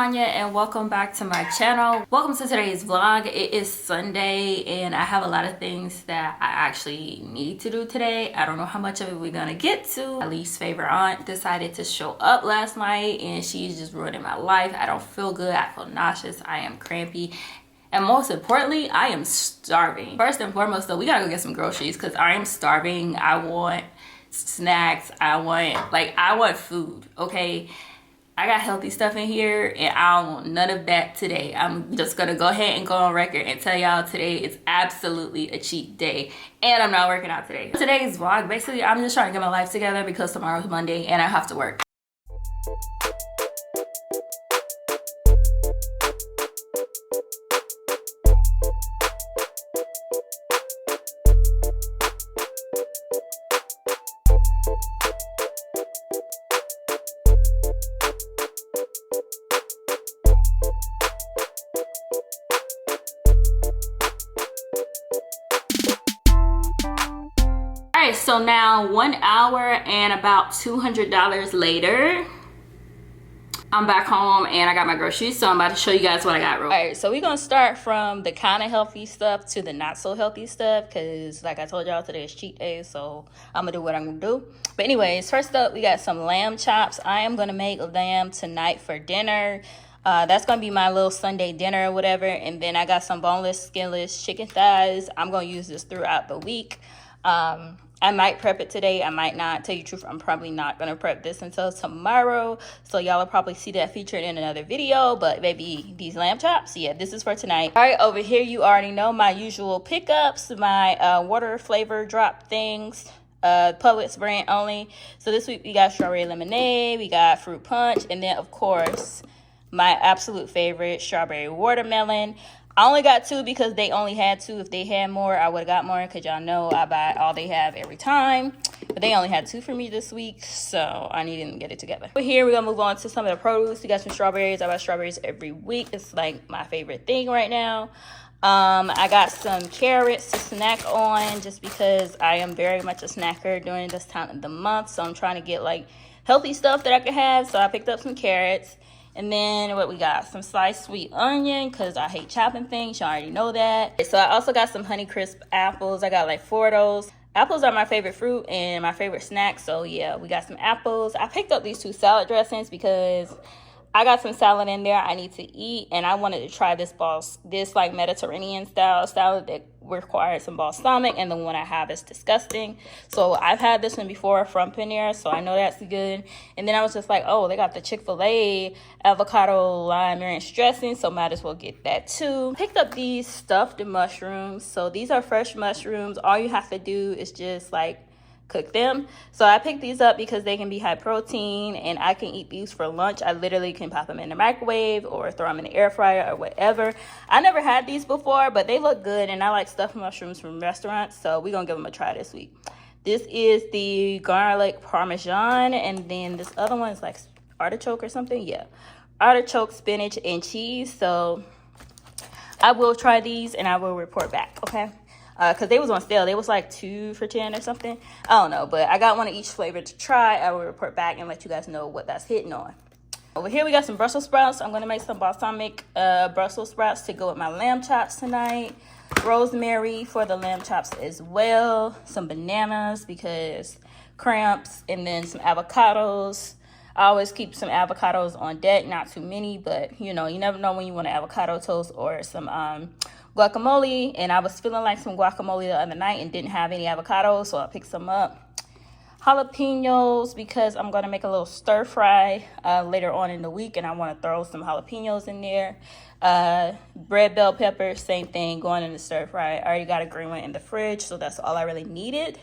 Tonia and welcome back to my channel. Welcome to today's vlog. It is Sunday and I have a lot of things that I actually need to do today. I don't know how much of it we're gonna get to. My least favorite aunt decided to show up last night and she's just ruining my life. I don't feel good. I feel nauseous. I am crampy. And most importantly, I am starving. First and foremost though, we gotta go get some groceries because I am starving. I want snacks. I want food, okay? I got healthy stuff in here and I don't want none of that today. I'm just gonna go ahead and go on record and tell y'all today is absolutely a cheat day and I'm not working out today. Today's vlog, basically I'm just trying to get my life together because tomorrow's Monday and I have to work. So now 1 hour and about $200 later, I'm back home and I got my groceries, so I'm about to show you guys what I got. All right, so we're gonna start from the kind of healthy stuff to the not so healthy stuff because like I told y'all, today is cheat day, so I'm gonna do what I'm gonna do. But anyways, first up we got some lamb chops. I am gonna make lamb tonight for dinner. That's gonna be my little Sunday dinner or whatever. And then I got some boneless, skinless chicken thighs. I'm gonna use this throughout the week. I might prep it today. I might not. Tell you the truth, I'm probably not going to prep this until tomorrow. So y'all will probably see that featured in another video. But baby, these lamb chops, yeah, this is for tonight. All right, over here, you already know my usual pickups, my water flavor drop things. Publix brand only. So this week we got strawberry lemonade, we got fruit punch, and then of course my absolute favorite, strawberry watermelon. I only got two because they only had two. If they had more, I would have got more because y'all know I buy all they have every time. But they only had two for me this week, so I needed to get it together. But here we're going to move on to some of the produce. We got some strawberries. I buy strawberries every week. It's like my favorite thing right now. I got some carrots to snack on just because I am very much a snacker during this time of the month. So I'm trying to get like healthy stuff that I can have. So I picked up some carrots. And then what we got, some sliced sweet onion because I hate chopping things. Y'all already know that. So I also got some Honey Crisp apples. I got like 4 of those. Apples are my favorite fruit and my favorite snack. So yeah, we got some apples. I picked up these 2 salad dressings because I got some salad in there I need to eat. And I wanted to try this like Mediterranean style salad that requires some balsamic. And the one I have is disgusting. So I've had this one before from Panera, so I know that's good. And then I was just like, oh, they got the Chick-fil-A avocado lime ranch dressing, so might as well get that too. Picked up these stuffed mushrooms. So these are fresh mushrooms. All you have to do is just like cook them. So I picked these up because they can be high protein and I can eat these for lunch. I literally can pop them in the microwave or throw them in the air fryer or whatever. I never had these before, but they look good and I like stuffed mushrooms from restaurants, so we're gonna give them a try this week. This is the garlic parmesan, and then this other one is like artichoke or something. Yeah, artichoke, spinach, and cheese. So I will try these and I will report back, okay? Because they was on sale. They was like 2 for $10 or something. I don't know, but I got one of each flavor to try. I will report back and let you guys know what that's hitting on. Over here we got some Brussels sprouts. I'm going to make some balsamic Brussels sprouts to go with my lamb chops tonight. Rosemary for the lamb chops as well. Some bananas because cramps, and then some avocados. I always keep some avocados on deck, not too many, but you know, you never know when you want an avocado toast or some guacamole. And I was feeling like some guacamole the other night and didn't have any avocados, so I picked some up. Jalapenos because I'm going to make a little stir fry later on in the week and I want to throw some jalapenos in there. Red bell pepper, same thing, going in the stir fry. I already got a green one in the fridge, so that's all I really needed.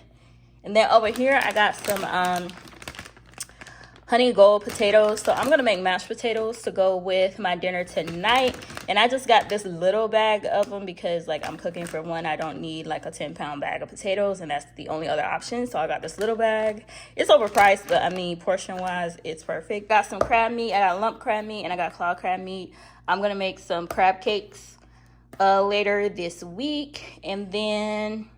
And then over here I got some honey gold potatoes. So I'm gonna make mashed potatoes to go with my dinner tonight, and I just got this little bag of them because like I'm cooking for one. I don't need like a 10-pound bag of potatoes, and that's the only other option. So I got this little bag. It's overpriced, but I mean portion wise it's perfect. Got some crab meat. I got lump crab meat and I got claw crab meat. I'm gonna make some crab cakes later this week. And then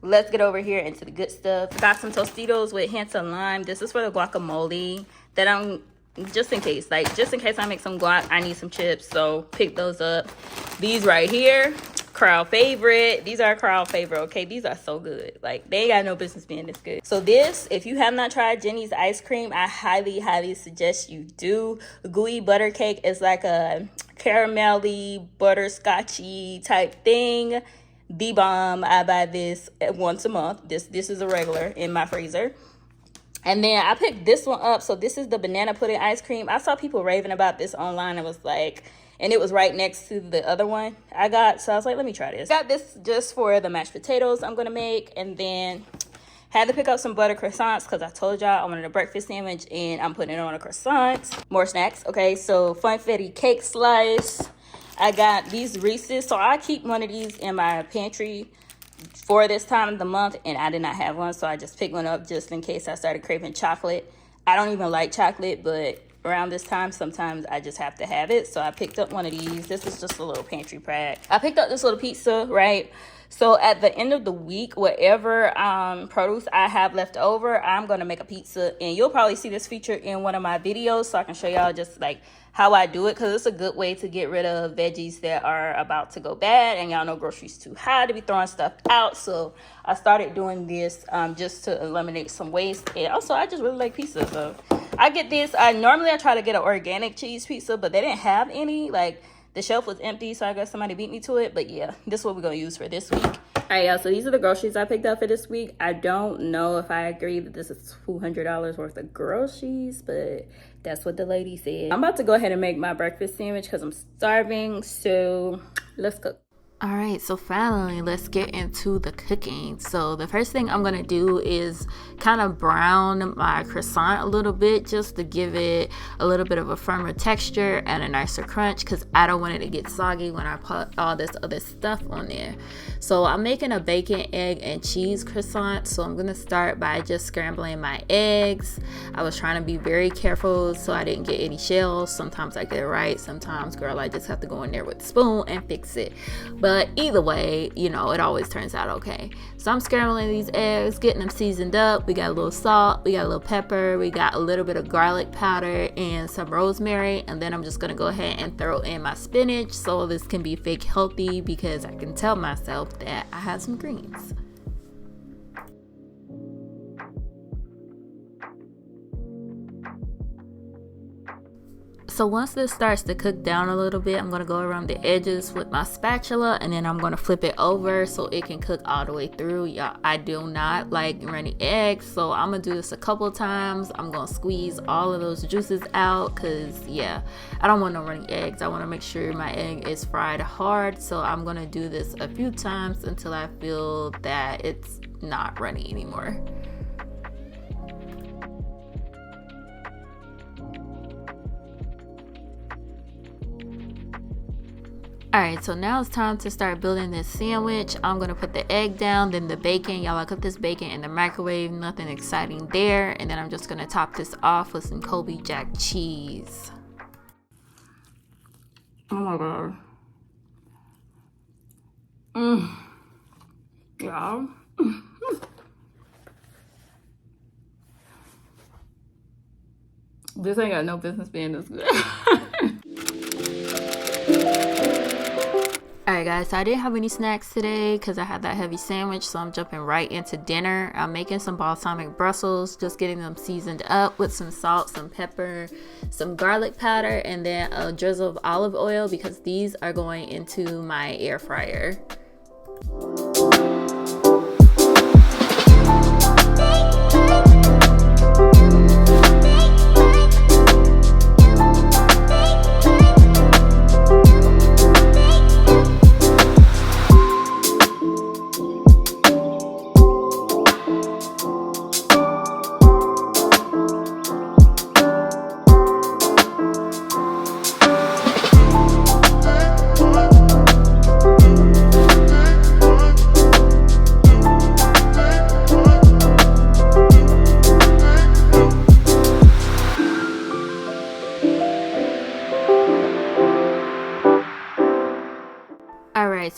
let's get over here into the good stuff. Got some Tostitos with hints of lime. This is for the guacamole that I'm just in case. Like, just in case I make some guac, I need some chips. So pick those up. These right here, crowd favorite. These are a crowd favorite, okay? These are so good. Like, they ain't got no business being this good. So this, if you have not tried Jenny's ice cream, I highly suggest you do. Gooey butter cake is like a caramelly, butterscotchy type thing. The bomb. I buy this once a month. This is a regular in my freezer. And then I picked this one up. So this is the banana pudding ice cream. I saw people raving about this online. It was like, and it was right next to the other one I got. So I was like, let me try this. Got this just for the mashed potatoes I'm gonna make. And then had to pick up some butter croissants because I told y'all I wanted a breakfast sandwich and I'm putting it on a croissant. More snacks. Okay, so funfetti cake slice. I got these Reese's. So I keep one of these in my pantry for this time of the month, and I did not have one, so I just picked one up just in case I started craving chocolate. I don't even like chocolate, but around this time, sometimes I just have to have it. So I picked up one of these. This is just a little pantry pack. I picked up this little pizza, right? So at the end of the week, whatever produce I have left over, I'm going to make a pizza. And you'll probably see this featured in one of my videos, so I can show y'all just like how I do it, because it's a good way to get rid of veggies that are about to go bad. And y'all know groceries too high to be throwing stuff out. So I started doing this just to eliminate some waste. And also, I just really like pizza. So I get this. Normally I try to get an organic cheese pizza, but they didn't have any. Like, the shelf was empty, so I guess somebody beat me to it. But yeah, this is what we're going to use for this week. All right, y'all, so these are the groceries I picked up for this week. I don't know if I agree that this is $200 worth of groceries, but that's what the lady said. I'm about to go ahead and make my breakfast sandwich because I'm starving, so let's cook. All right, so finally, let's get into the cooking. So the first thing I'm gonna do is kind of brown my croissant a little bit, just to give it a little bit of a firmer texture and a nicer crunch, because I don't want it to get soggy when I put all this other stuff on there. So I'm making a bacon, egg, and cheese croissant. So I'm gonna start by just scrambling my eggs. I was trying to be very careful so I didn't get any shells. Sometimes I get it right, sometimes, girl, I just have to go in there with a spoon and fix it. But either way, you know, it always turns out okay. So I'm scrambling these eggs, getting them seasoned up. We got a little salt, we got a little pepper, we got a little bit of garlic powder and some rosemary. And then I'm just gonna go ahead and throw in my spinach so this can be fake healthy, because I can tell myself that I have some greens. So once this starts to cook down a little bit, I'm going to go around the edges with my spatula, and then I'm going to flip it over so it can cook all the way through. Y'all, I do not like runny eggs, so I'm going to do this a couple times. I'm going to squeeze all of those juices out because, yeah, I don't want no runny eggs. I want to make sure my egg is fried hard, so I'm going to do this a few times until I feel that it's not runny anymore. Alright, so now it's time to start building this sandwich. I'm going to put the egg down, then the bacon. Y'all, I cook this bacon in the microwave, nothing exciting there. And then I'm just going to top this off with some Colby Jack cheese. Oh my god. Y'all. This ain't got no business being this good. Alright guys, so I didn't have any snacks today because I had that heavy sandwich, so I'm jumping right into dinner. I'm making some balsamic Brussels, just getting them seasoned up with some salt, some pepper, some garlic powder, and then a drizzle of olive oil, because these are going into my air fryer.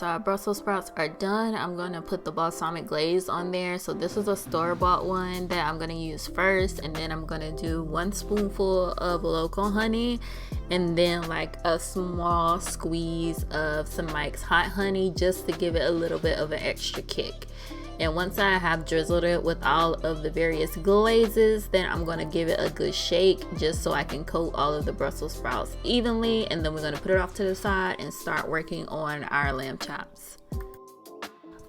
so our Brussels sprouts are done. I'm going to put the balsamic glaze on there. So this is a store-bought one that I'm going to use first, and then I'm going to do 1 spoonful of local honey, and then like a small squeeze of some Mike's hot honey, just to give it a little bit of an extra kick. And once I have drizzled it with all of the various glazes, then I'm going to give it a good shake just so I can coat all of the Brussels sprouts evenly. And then we're going to put it off to the side and start working on our lamb chops.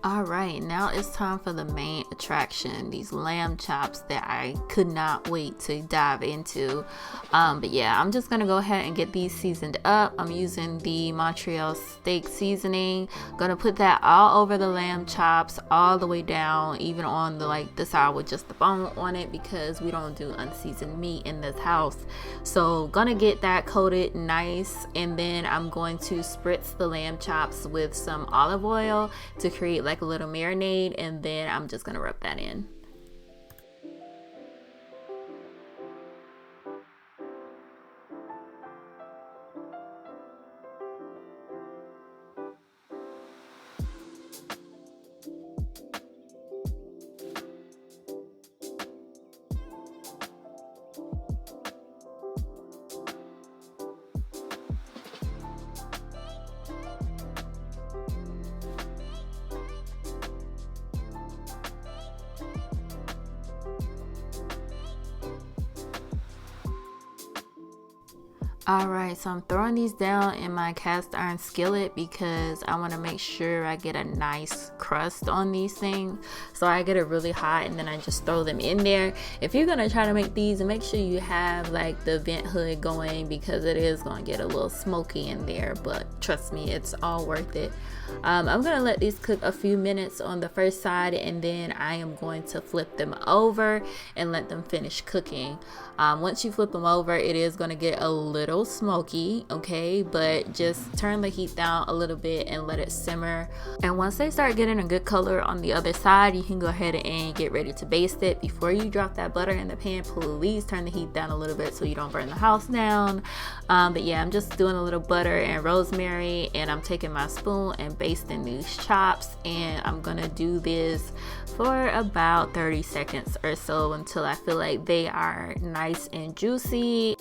All right, now it's time for the main attraction, these lamb chops that I could not wait to dive into. But yeah, I'm just gonna go ahead and get these seasoned up. I'm using the Montreal steak seasoning. Gonna put that all over the lamb chops, all the way down, even on the side with just the bone on it, because we don't do unseasoned meat in this house. So gonna get that coated nice, and then I'm going to spritz the lamb chops with some olive oil to create like a little marinade, and then I'm just gonna rub that in. Alright, so I'm throwing these down in my cast iron skillet because I want to make sure I get a nice crust on these things. So I get it really hot and then I just throw them in there. If you're going to try to make these, make sure you have like the vent hood going, because it is going to get a little smoky in there, but trust me, it's all worth it. I'm going to let these cook a few minutes on the first side, and then I am going to flip them over and let them finish cooking. Once you flip them over, it is going to get a little smoky, okay, but just turn the heat down a little bit and let it simmer. And once they start getting a good color on the other side, you can go ahead and get ready to baste it. Before you drop that butter in the pan, please turn the heat down a little bit so you don't burn the house down. But yeah, I'm just doing a little butter and rosemary, and I'm taking my spoon and basting these chops, and I'm gonna do this for about 30 seconds or so until I feel like they are nice and juicy.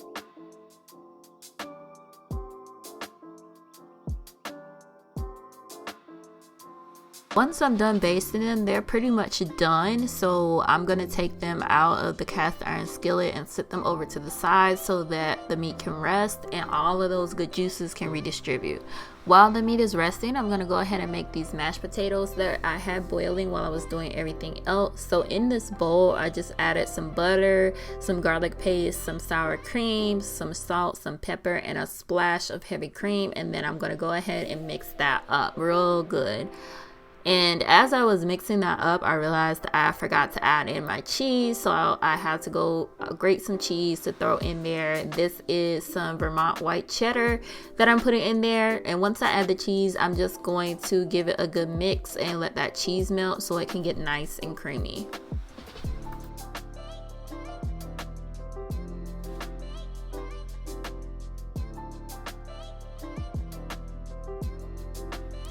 Once I'm done basting them, they're pretty much done. So I'm gonna take them out of the cast iron skillet and sit them over to the side so that the meat can rest and all of those good juices can redistribute. While the meat is resting, I'm gonna go ahead and make these mashed potatoes that I had boiling while I was doing everything else. So in this bowl, I just added some butter, some garlic paste, some sour cream, some salt, some pepper, and a splash of heavy cream. And then I'm gonna go ahead and mix that up real good. And as I was mixing that up, I realized I forgot to add in my cheese, so I had to go grate some cheese to throw in there. This is some Vermont white cheddar that I'm putting in there, and once I add the cheese, I'm just going to give it a good mix and let that cheese melt so it can get nice and creamy.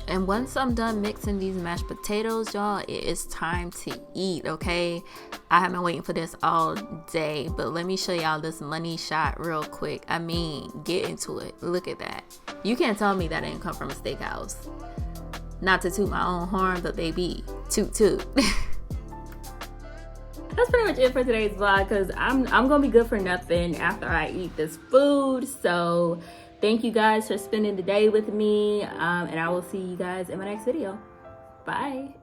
And once I'm done mixing these mashed potatoes, y'all, it is time to eat, okay? I have been waiting for this all day, but let me show y'all this money shot real quick. I mean, get into it. Look at that. You can't tell me that didn't come from a steakhouse. Not to toot my own horn, but baby, toot toot. That's pretty much it for today's vlog, because I'm gonna be good for nothing after I eat this food. So thank you guys for spending the day with me, and I will see you guys in my next video. Bye.